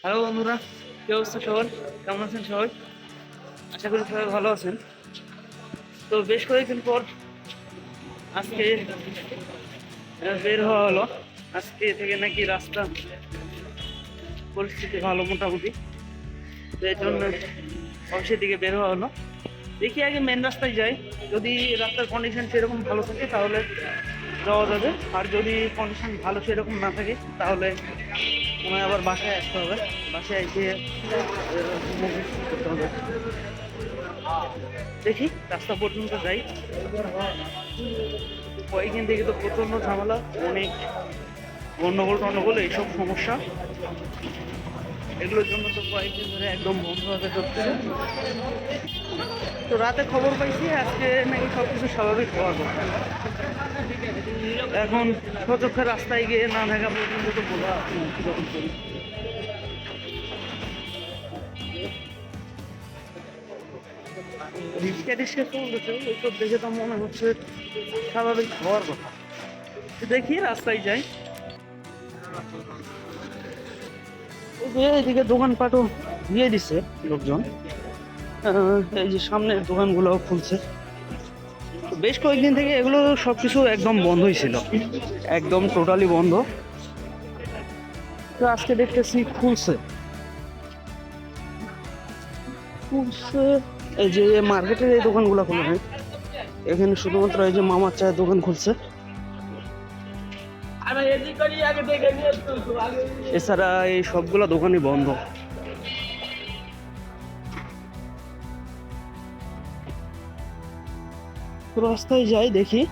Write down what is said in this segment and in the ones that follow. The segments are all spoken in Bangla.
হ্যালো বন্ধুরা, কি অবস্থা সবার? কেমন আছেন সবাই? আশা করি সবাই ভালো আছেন। তো বেশ কয়েকদিন পর আজকে বের হওয়া হলো। আজকে থেকে নাকি রাস্তা পরিস্থিতি ভালো মোটামুটি, তো এই জন্য অফিসের দিকে বের হওয়া হলো। দেখি আগে মেন রাস্তায় যাই, যদি রাস্তার কন্ডিশন সেরকম ভালো থাকে তাহলে যাওয়া যাবে, আর যদি কন্ডিশন ভালো সেরকম না থাকে তাহলে মনে হয় আবার বাসায় আসতে হবে। বাসায় এসে করতে হবে। দেখি রাস্তা পর্যন্ত যাই। কয়েকদিন থেকে তো প্রচণ্ড ঝামেলা, অনেক গন্ডগোল এইসব সমস্যা, এগুলোর জন্য তো কয়েকদিন ধরে একদম বন্ধ হতে চলছে। তো রাতে খবর পাইছি আজকে নাকি সব কিছু স্বাভাবিক হওয়ার কথা। এখন সচক্ষে রাস্তায় গিয়ে না দেখা পর্যন্ত তো বলা কীরকম করি। রিক্সা টিক্সা চলতেছে, ওইসব দেখে তো মনে হচ্ছে স্বাভাবিক হওয়ার কথা। দেখি রাস্তায় যাই। এইদিকে দোকানপাটও দিয়ে দিছে লোকজন, এই যে সামনের দোকানগুলো খুলছে। বেশ কয়েকদিন থেকে এগুলো সবকিছু একদম বন্ধই ছিল, একদম টোটালি বন্ধ। তো আজকে দেখতেছি খুলছে। এই যে মার্কেটের এই দোকানগুলো খুলে নেই, এখানে শুধুমাত্র এই যে মামার চায়ের দোকান খুলছে, এছাড়া এই সবগুলো দোকানই বন্ধ। রাস্তায় যাই দেখি।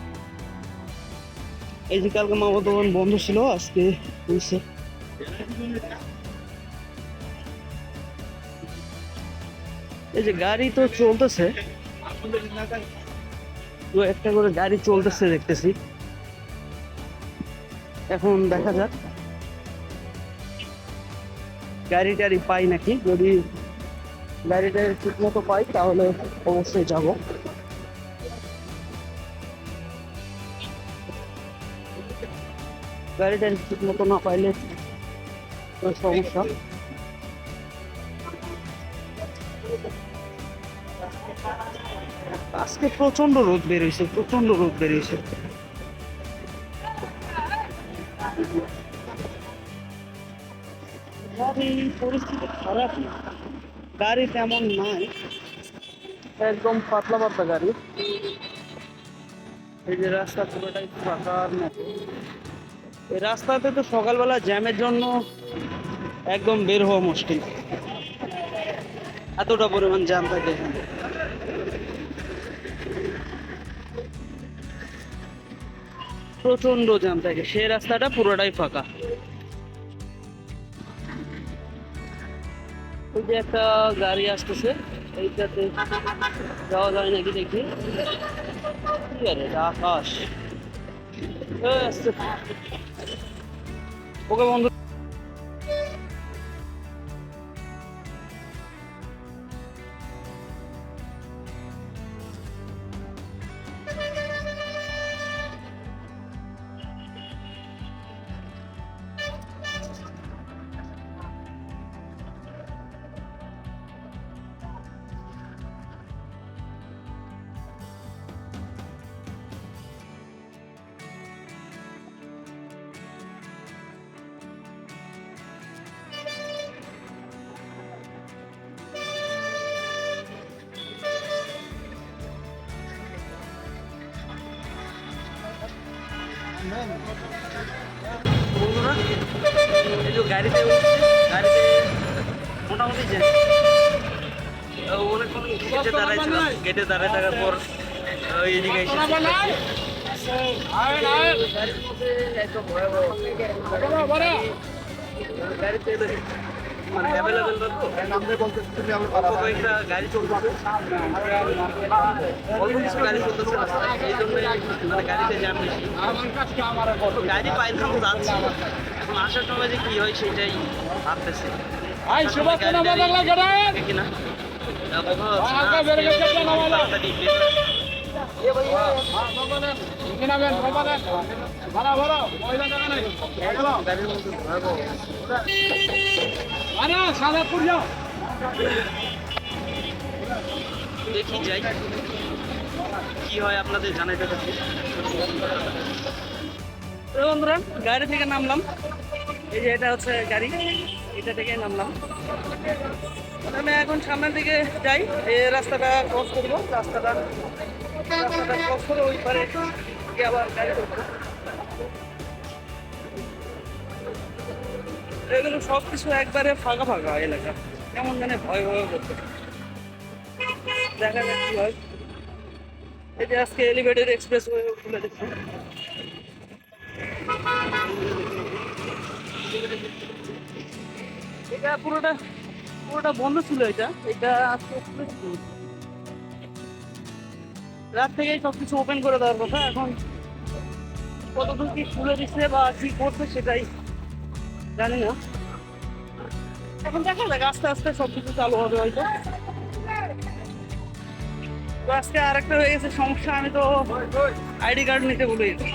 এই যে কালকে মামার দোকান বন্ধ ছিল, আজকে খুলছে। এই যে গাড়ি তো চলতেছে, তো একটা করে গাড়ি চলতেছে দেখতেছি। এখন দেখা যাক গাড়ি টাড়ি পাই নাকি। যদি গাড়ি টাড়ি ঠিক মতো পাই তাহলে অবশ্যই যাব। গাড়ি টাড়ি ঠিক মতো না পাইলে সমস্যা। আজকে প্রচন্ড রোদ বেরিয়েছে, প্রচন্ড রোদ বেরিয়েছে। গাড়ি পরিস্থিতি খারাপ না, গাড়ি তেমন নাই, একদম পাতলা পাতলা গাড়ি। এই যে রাস্তা পুরোটাই ফাঁকার মতো। এই রাস্তাতে তো সকালবেলা জ্যামের জন্য একদম বের হওয়া মুশকিল, এতটা পরিমাণ জ্যাম থাকে এখানে। প্রচন্ড জ্যাম থাকে, সে রাস্তাটা পুরোটাই ফাঁকা। ওই যে একটা গাড়ি আসতেছে, এইটাতে যাওয়া যায় নাকি দেখি। কি আরে আকাশ আসছে। ওকে বন্ধু, বন্ধুরা এই যে গাড়িতে গাড়িতে মোটামুটি যে অনেকক্ষণ গেটে দাঁড়াইছিলাম, গেটে দাঁড়ায় থাকার পর এদিকে গাড়িতে মানে অ্যাভেলেবেল তো কয়েকটা গাড়ি চলতেছে, অল্প কিছু গাড়ি চলতেছে এই জন্য মানে গাড়িতে জ্যাম বেশি। গাড়ি পাইলাম যাচ্ছি, এখন আসার সময় যে কি হয় সেটাই ভাবতেছি কিনা। গাড়ির মধ্যে দেখি যাই কি হয়, আপনাদের জানাইতে থাকি। তো বন্ধুরা, গাড়ি থেকে নামলাম। এই যে এটা হচ্ছে গাড়ি, এটা থেকে নামলাম। আমি এখন সামনের দিকে যাই, এই রাস্তাটা ক্রস করবো। রাস্তাটা ক্রস করে ওই পারে গিয়ে আবার গাড়ি করবো। এগুলো সব কিছু একবারে ফাঁকা ফাঁকা এলাকা, কেমন জানে ভয় ভয় করতে। দেখা যাক কি হয়। এই যে আজকে এলিভেটেড এক্সপ্রেস ওয়ে খুলে দিচ্ছে। এটা পুরোটা বন্ধ ছিল। এটা আজকে খুলেছিল। রাত থেকেই সবকিছু ওপেন করে দেওয়ার কথা। এখন কতদূর কি খুলে দিচ্ছে বা কি করছে সেটাই জানি না। এখন দেখা যাক, আস্তে আস্তে সবকিছু চালু হবে হয়তো। তো আজকে আরেকটা হয়ে গেছে সমস্যা, আমি তো আইডি কার্ড নিতে ভুলে গেছি।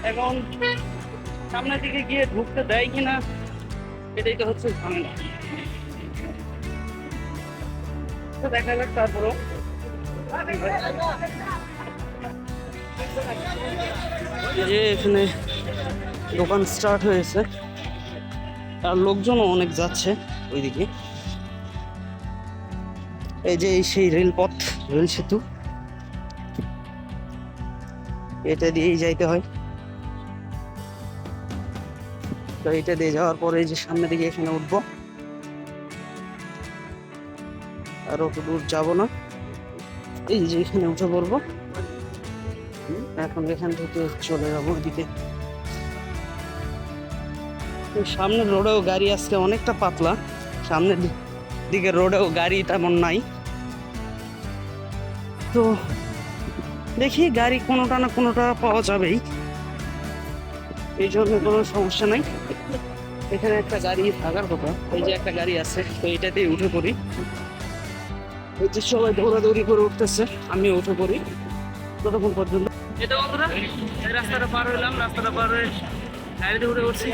এখন সামনের দিকে গিয়ে ঢুকতে দেয় কিনা এটাই তো হচ্ছে ঝামেলা। দেখা যাক তারপরও। যে এখানে দোকান স্টার্ট হয়েছে আর লোকজনও অনেক যাচ্ছে ওইদিকে। এই যে সেই রেলপথ, রেল সেতু, এটা দিয়েই যাইতে হয়। তো এটা দিয়ে যাওয়ার পরে এই যে সামনের দিকে এখানে উঠবো, আর অত দূর যাবো না। এই যে এখানে উঠে পড়বো। এখন এখান থেকে চলে যাবো ওইদিকে। সামনের রোডেও গাড়ি আজকে অনেকটা পাতলা, সামনের দিকে রোডেও গাড়ি তেমন নাই। তো দেখি গাড়ি কোনোটা না কোনোটা পাওয়া যাবেই, এই জন্য কোনো সমস্যা নাই। এখানে একটা গাড়ি থাকার কথা, এই যে একটা গাড়ি আছে, তো এটাতেই উঠে পড়ি। এই যে সবাই দৌড়াদৌড়ি করে উঠতেছে, আমিও উঠে পড়ি ততক্ষণ পর্যন্ত। এটা বন্ধুরা, এই রাস্তাটা পার হইলাম। রাস্তাটা পার হয়ে গাড়িতে উঠে উঠছি,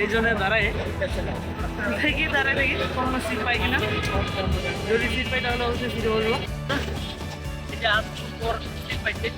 এই জন্য দাঁড়ায় দেখি কোনো সিট পাই কিনা। যদি সিট পাই তাহলে অবশ্যই সিটে বসবো। সিট পাইছে,